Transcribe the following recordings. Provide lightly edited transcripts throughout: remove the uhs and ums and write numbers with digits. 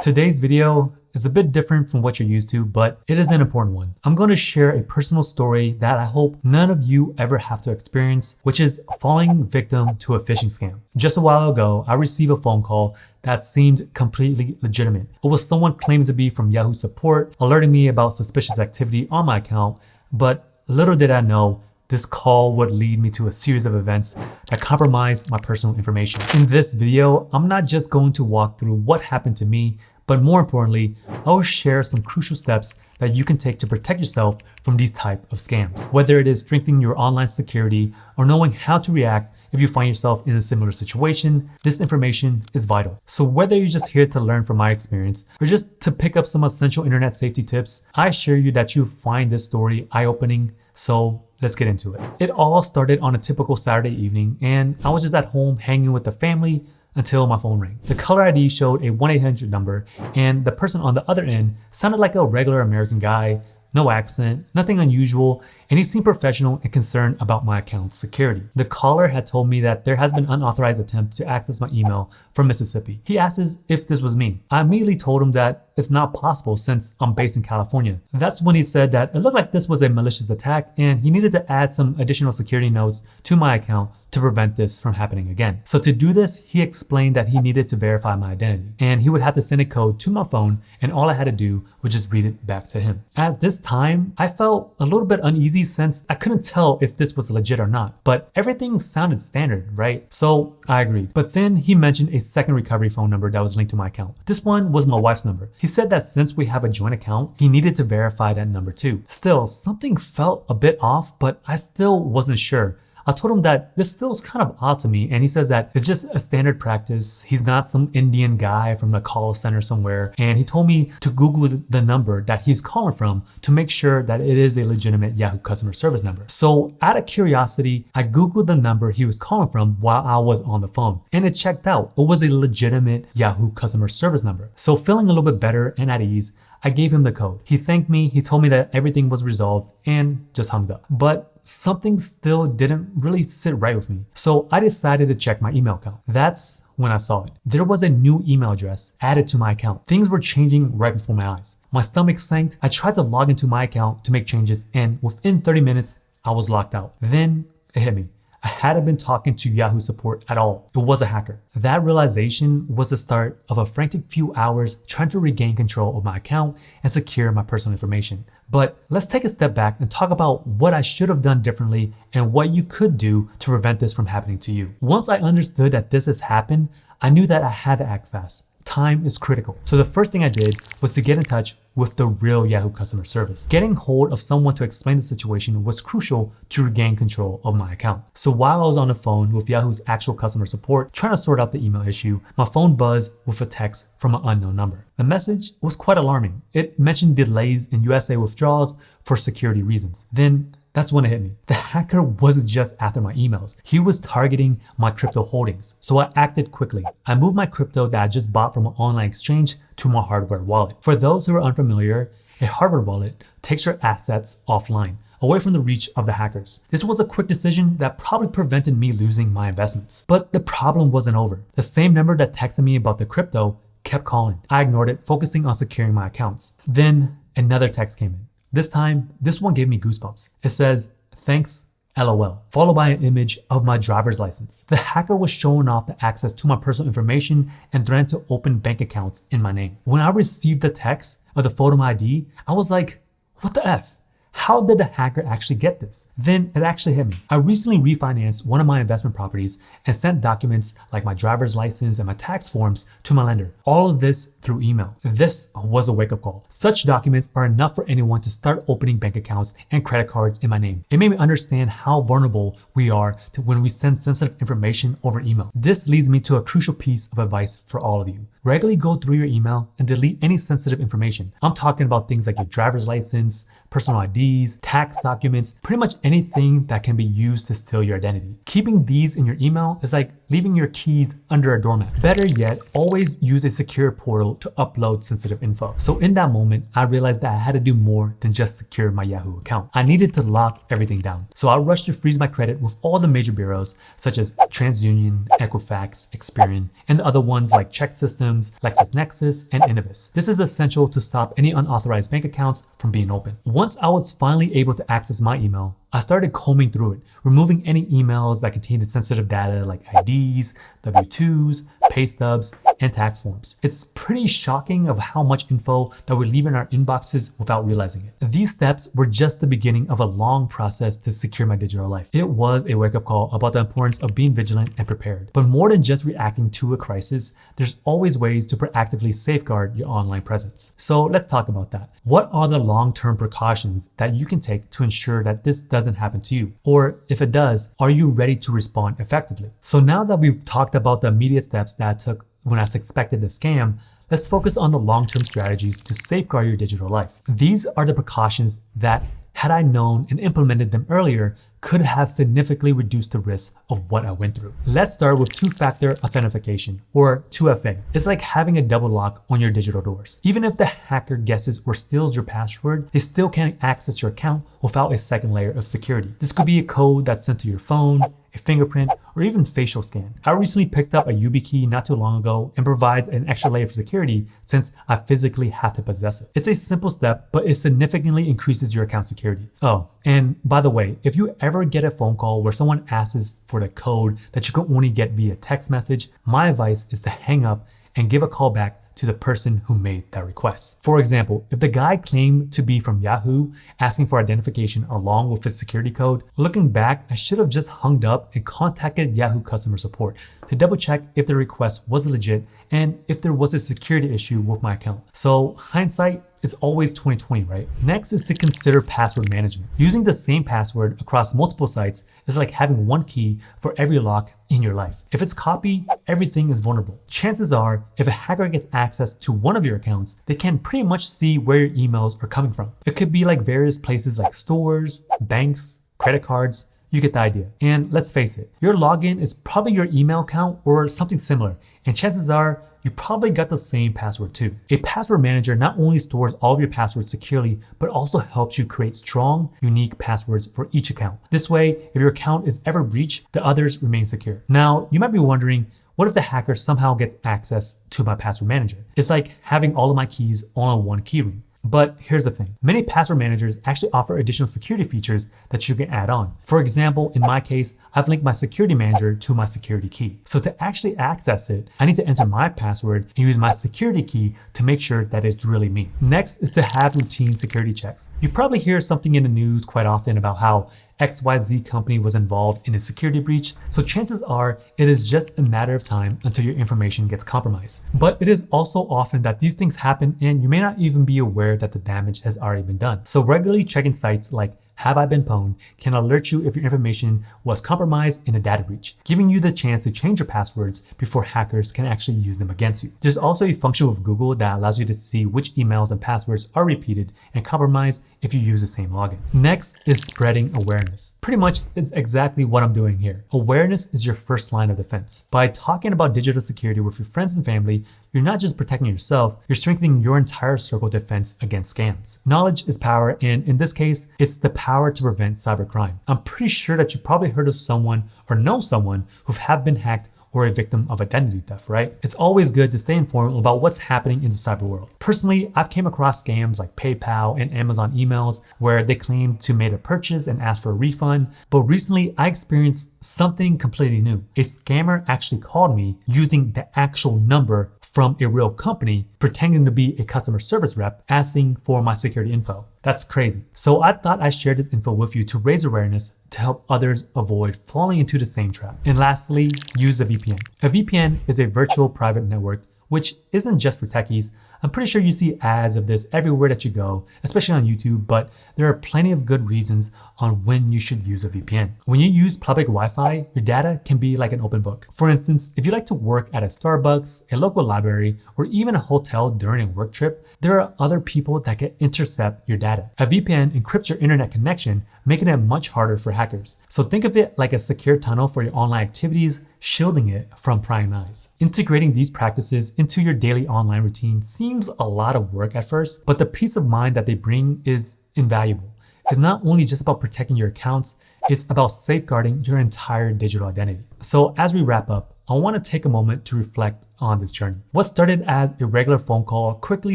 Today's video is a bit different from what you're used to, but it is an important one. I'm going to share a personal story that I hope none of you ever have to experience, which is falling victim to a phishing scam. Just a while ago, I received a phone call that seemed completely legitimate. It was someone claiming to be from Yahoo support, alerting me about suspicious activity on my account, but little did I know, this call would lead me to a series of events that compromised my personal information. In this video, I'm not just going to walk through what happened to me, but more importantly, I will share some crucial steps that you can take to protect yourself from these type of scams. Whether it is strengthening your online security or knowing how to react if you find yourself in a similar situation, this information is vital. So whether you're just here to learn from my experience or just to pick up some essential internet safety tips, I assure you that you find this story eye-opening. So let's get into it. It all started on a typical Saturday evening, and I was just at home hanging with the family until my phone rang. The caller ID showed a 1-800 number, and the person on the other end sounded like a regular American guy, no accent, nothing unusual, and he seemed professional and concerned about my account's security. The caller had told me that there has been unauthorized attempt to access my email from Mississippi. He asked us if this was me. I immediately told him that it's not possible since I'm based in California. That's when he said that it looked like this was a malicious attack and he needed to add some additional security nodes to my account to prevent this from happening again. So to do this, he explained that he needed to verify my identity and he would have to send a code to my phone, and all I had to do was just read it back to him. At this time, I felt a little bit uneasy since I couldn't tell if this was legit or not, but everything sounded standard, right? So I agreed. But then he mentioned a second recovery phone number that was linked to my account. This one was my wife's number. He said that since we have a joint account, he needed to verify that number too. Still, something felt a bit off, but I still wasn't sure. I told him that this feels kind of odd to me, and he says that it's just a standard practice. He's not some Indian guy from the call center somewhere, and he told me to Google the number that he's calling from to make sure that it is a legitimate Yahoo customer service number. So out of curiosity, I Googled the number he was calling from while I was on the phone, and it checked out. It was a legitimate Yahoo customer service number. So feeling a little bit better and at ease, I gave him the code. He thanked me, he told me that everything was resolved, and just hung up. But something still didn't really sit right with me. So I decided to check my email account. That's when I saw it. There was a new email address added to my account. Things were changing right before my eyes. My stomach sank. I tried to log into my account to make changes, and within 30 minutes, I was locked out. Then it hit me. I hadn't been talking to Yahoo support at all. It was a hacker. That realization was the start of a frantic few hours trying to regain control of my account and secure my personal information. But let's take a step back and talk about what I should have done differently and what you could do to prevent this from happening to you. Once I understood that this has happened, I knew that I had to act fast. Time is critical. So the first thing I did was to get in touch with the real Yahoo customer service. Getting hold of someone to explain the situation was crucial to regain control of my account. So while I was on the phone with Yahoo's actual customer support trying to sort out the email issue, my phone buzzed with a text from an unknown number. The message was quite alarming. It mentioned delays in USA withdrawals for security reasons. Then that's when it hit me. The hacker wasn't just after my emails. He was targeting my crypto holdings. So I acted quickly. I moved my crypto that I just bought from an online exchange to my hardware wallet. For those who are unfamiliar, a hardware wallet takes your assets offline, away from the reach of the hackers. This was a quick decision that probably prevented me losing my investments. But the problem wasn't over. The same number that texted me about the crypto kept calling. I ignored it, focusing on securing my accounts. Then another text came in. This time, this one gave me goosebumps. It says, "Thanks, LOL," followed by an image of my driver's license. The hacker was showing off the access to my personal information and threatened to open bank accounts in my name. When I received the text of the photo ID, I was like, what the F? How did the hacker actually get this? Then it actually hit me. I recently refinanced one of my investment properties and sent documents like my driver's license and my tax forms to my lender. All of this through email. This was a wake-up call. Such documents are enough for anyone to start opening bank accounts and credit cards in my name. It made me understand how vulnerable we are to when we send sensitive information over email. This leads me to a crucial piece of advice for all of you. Regularly go through your email and delete any sensitive information. I'm talking about things like your driver's license, personal IDs, tax documents, pretty much anything that can be used to steal your identity. Keeping these in your email is like leaving your keys under a doormat. Better yet, always use a secure portal to upload sensitive info. So in that moment, I realized that I had to do more than just secure my Yahoo account. I needed to lock everything down. So I rushed to freeze my credit with all the major bureaus such as TransUnion, Equifax, Experian, and the other ones like ChexSystems, systems, LexisNexis, and Innovis. This is essential to stop any unauthorized bank accounts from being opened. Once I was finally able to access my email, I started combing through it, removing any emails that contained sensitive data like IDs, W-2s, pay stubs, and tax forms. It's pretty shocking of how much info that we leave in our inboxes without realizing it. These steps were just the beginning of a long process to secure my digital life. It was a wake-up call about the importance of being vigilant and prepared. But more than just reacting to a crisis, there's always ways to proactively safeguard your online presence. So let's talk about that. What are the long-term precautions that you can take to ensure that this doesn't happen to you? Or if it does, are you ready to respond effectively? So now that we've talked about the immediate steps that I took when I suspected the scam, let's focus on the long-term strategies to safeguard your digital life. These are the precautions that, had I known and implemented them earlier, could have significantly reduced the risk of what I went through. Let's start with two-factor authentication, or 2FA. It's like having a double lock on your digital doors. Even if the hacker guesses or steals your password, they still can't access your account without a second layer of security. This could be a code that's sent to your phone, a fingerprint, or even facial scan. I recently picked up a YubiKey not too long ago and provides an extra layer of security since I physically have to possess it. It's a simple step, but it significantly increases your account security. Oh, and by the way, if you ever get a phone call where someone asks for the code that you can only get via text message, my advice is to hang up and give a call back to the person who made that request. For example, if the guy claimed to be from Yahoo asking for identification along with his security code, looking back, I should have just hung up and contacted Yahoo customer support to double check if the request was legit and if there was a security issue with my account. So hindsight is always 2020, right? Next is to consider password management. Using the same password across multiple sites is like having one key for every lock in your life. If it's copied, everything is vulnerable. Chances are, if a hacker gets access to one of your accounts, they can pretty much see where your emails are coming from. It could be like various places like stores, banks, credit cards. You get the idea. And let's face it, your login is probably your email account or something similar. And chances are, you probably got the same password too. A password manager not only stores all of your passwords securely, but also helps you create strong, unique passwords for each account. This way, if your account is ever breached, the others remain secure. Now, you might be wondering, what if the hacker somehow gets access to my password manager? It's like having all of my keys all in one key ring. But here's the thing. Many password managers actually offer additional security features that you can add on. For example, in my case, I've linked my security manager to my security key. So to actually access it, I need to enter my password and use my security key to make sure that it's really me. Next is to have routine security checks. You probably hear something in the news quite often about how XYZ company was involved in a security breach, so chances are it is just a matter of time until your information gets compromised. But it is also often that these things happen and you may not even be aware that the damage has already been done. So regularly checking sites like Have I Been Pwned can alert you if your information was compromised in a data breach, giving you the chance to change your passwords before hackers can actually use them against you. There's also a function with Google that allows you to see which emails and passwords are repeated and compromised if you use the same login. Next is spreading awareness. Pretty much is exactly what I'm doing here. Awareness is your first line of defense. By talking about digital security with your friends and family, you're not just protecting yourself, you're strengthening your entire circle of defense against scams. Knowledge is power, and in this case, it's the power to prevent cybercrime. I'm pretty sure that you probably heard of someone or know someone who have been hacked or a victim of identity theft, right? It's always good to stay informed about what's happening in the cyber world. Personally, I've came across scams like PayPal and Amazon emails where they claim to make a purchase and ask for a refund. But recently, I experienced something completely new. A scammer actually called me using the actual number from a real company, pretending to be a customer service rep, asking for my security info. That's crazy. So I thought I'd share this info with you to raise awareness to help others avoid falling into the same trap. And lastly, use a VPN. A VPN is a virtual private network, which isn't just for techies. I'm pretty sure you see ads of this everywhere that you go, especially on YouTube, but there are plenty of good reasons on when you should use a VPN. When you use public Wi-Fi, your data can be like an open book. For instance, if you like to work at a Starbucks, a local library, or even a hotel during a work trip, there are other people that can intercept your data. A VPN encrypts your internet connection, making it much harder for hackers. So think of it like a secure tunnel for your online activities, shielding it from prying eyes. Integrating these practices into your daily online routine seems a lot of work at first, but the peace of mind that they bring is invaluable. It's not only just about protecting your accounts, it's about safeguarding your entire digital identity. So as we wrap up, I want to take a moment to reflect on this journey. What started as a regular phone call quickly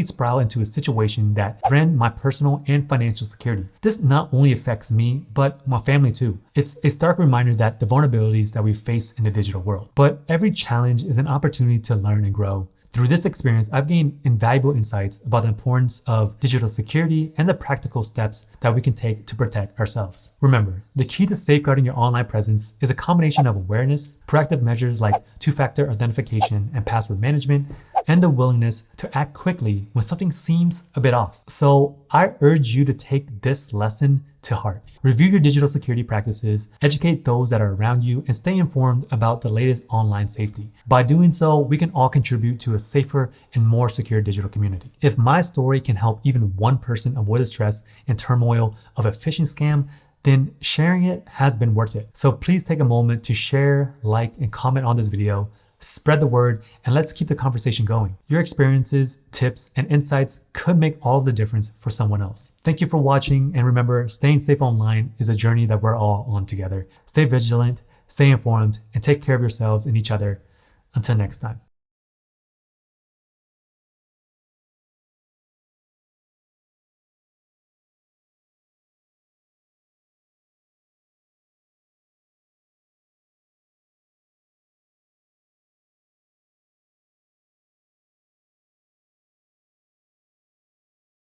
spiraled into a situation that threatened my personal and financial security. This not only affects me, but my family too. It's a stark reminder that the vulnerabilities that we face in the digital world. But every challenge is an opportunity to learn and grow. Through this experience, I've gained invaluable insights about the importance of digital security and the practical steps that we can take to protect ourselves. Remember, the key to safeguarding your online presence is a combination of awareness, proactive measures like two-factor authentication and password management, and the willingness to act quickly when something seems a bit off. So I urge you to take this lesson to heart. Review your digital security practices, educate those that are around you, and stay informed about the latest online safety. By doing so, we can all contribute to a safer and more secure digital community. If my story can help even one person avoid the stress and turmoil of a phishing scam, then sharing it has been worth it. So please take a moment to share, like, and comment on this video. Spread the word, and let's keep the conversation going. Your experiences, tips, and insights could make all the difference for someone else. Thank you for watching, and remember, staying safe online is a journey that we're all on together. Stay vigilant, stay informed, and take care of yourselves and each other. Until next time.